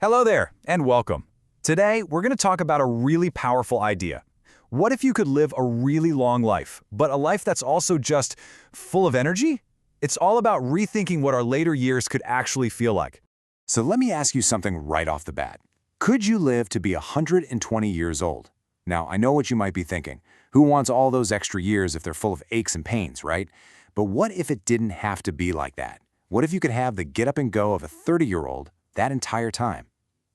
Hello there, and welcome. Today, we're going to talk about a really powerful idea. What if you could live a really long life, but a life that's also just full of energy? It's all about rethinking what our later years could actually feel like. So let me ask you something right off the bat. Could you live to be 120 years old? Now, I know what you might be thinking. Who wants all those extra years if they're full of aches and pains, right? But what if it didn't have to be like that? What if you could have the get up and go of a 30-year-old that entire time?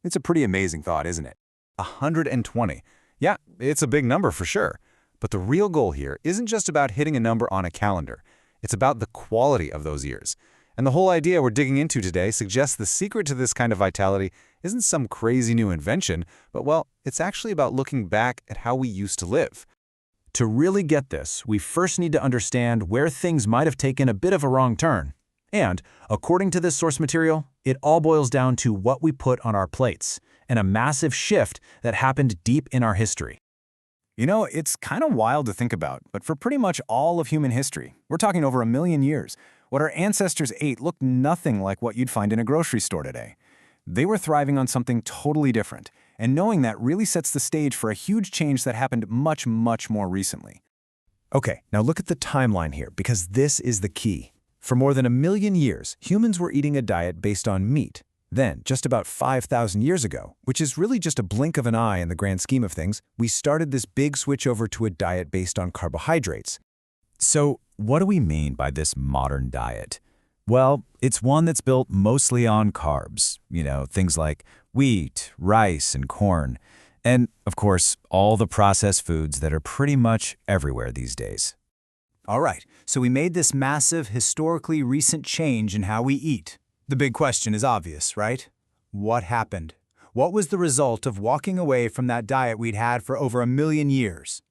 It's a pretty amazing thought, isn't it? 120. Yeah, it's a big number for sure. But the real goal here isn't just about hitting a number on a calendar. It's about the quality of those years. And the whole idea we're digging into today suggests the secret to this kind of vitality isn't some crazy new invention, but well, it's actually about looking back at how we used to live. To really get this, we first need to understand where things might have taken a bit of a wrong turn. And, according to this source material, it all boils down to what we put on our plates, and a massive shift that happened deep in our history. You know, it's kind of wild to think about, but for pretty much all of human history, we're talking over 1 million years, what our ancestors ate looked nothing like what you'd find in a grocery store today. They were thriving on something totally different, and knowing that really sets the stage for a huge change that happened much more recently. Okay, now look at the timeline here, because this is the key. For more than 1 million years, humans were eating a diet based on meat. Then, just about 5,000 years ago, which is really just a blink of an eye in the grand scheme of things, we started this big switch over to a diet based on carbohydrates. So, what do we mean by this modern diet? Well, it's one that's built mostly on carbs, things like wheat, rice, and corn, and, of course, all the processed foods that are pretty much everywhere these days. All right, so we made this massive, historically recent change in how we eat. The big question is obvious, right? What happened? What was the result of walking away from that diet we'd had for over 1 million years?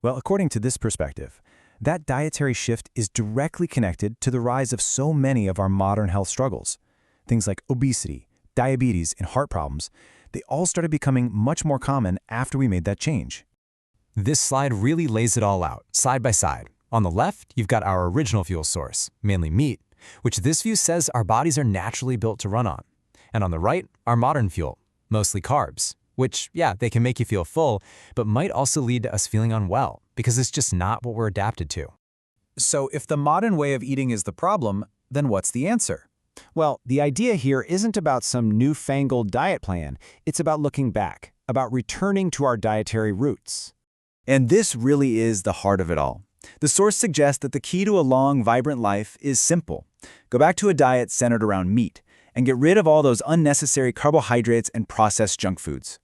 Well, according to this perspective, that dietary shift is directly connected to the rise of so many of our modern health struggles. Things like obesity, diabetes, and heart problems, they all started becoming much more common after we made that change. This slide really lays it all out, side by side. On the left, you've got our original fuel source, mainly meat, which this view says our bodies are naturally built to run on. And on the right, our modern fuel, mostly carbs, which, yeah, they can make you feel full, but might also lead to us feeling unwell, because it's just not what we're adapted to. So if the modern way of eating is the problem, then what's the answer? Well, the idea here isn't about some newfangled diet plan. It's about looking back, about returning to our dietary roots. And this really is the heart of it all. The source suggests that the key to a long, vibrant life is simple. Go back to a diet centered around meat and get rid of all those unnecessary carbohydrates and processed junk foods.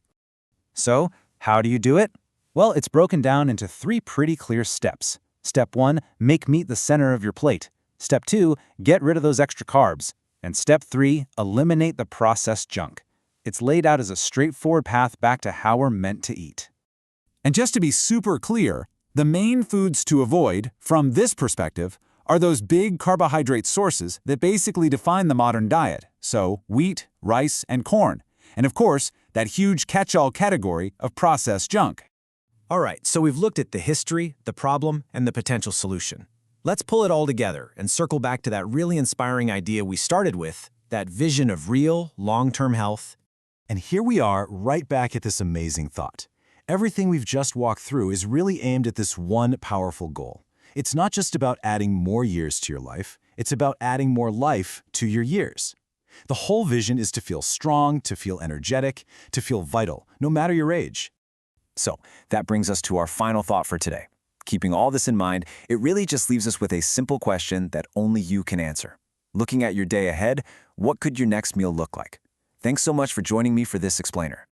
So, how do you do it? Well, it's broken down into 3 pretty clear steps. Step 1, make meat the center of your plate. Step 2, get rid of those extra carbs. And step 3, eliminate the processed junk. It's laid out as a straightforward path back to how we're meant to eat. And just to be super clear, the main foods to avoid, from this perspective, are those big carbohydrate sources that basically define the modern diet, so wheat, rice, and corn, and of course, that huge catch-all category of processed junk. All right, so we've looked at the history, the problem, and the potential solution. Let's pull it all together and circle back to that really inspiring idea we started with, that vision of real, long-term health. And here we are, right back at this amazing thought. Everything we've just walked through is really aimed at this one powerful goal. It's not just about adding more years to your life, it's about adding more life to your years. The whole vision is to feel strong, to feel energetic, to feel vital, no matter your age. So, that brings us to our final thought for today. Keeping all this in mind, it really just leaves us with a simple question that only you can answer. Looking at your day ahead, what could your next meal look like? Thanks so much for joining me for this explainer.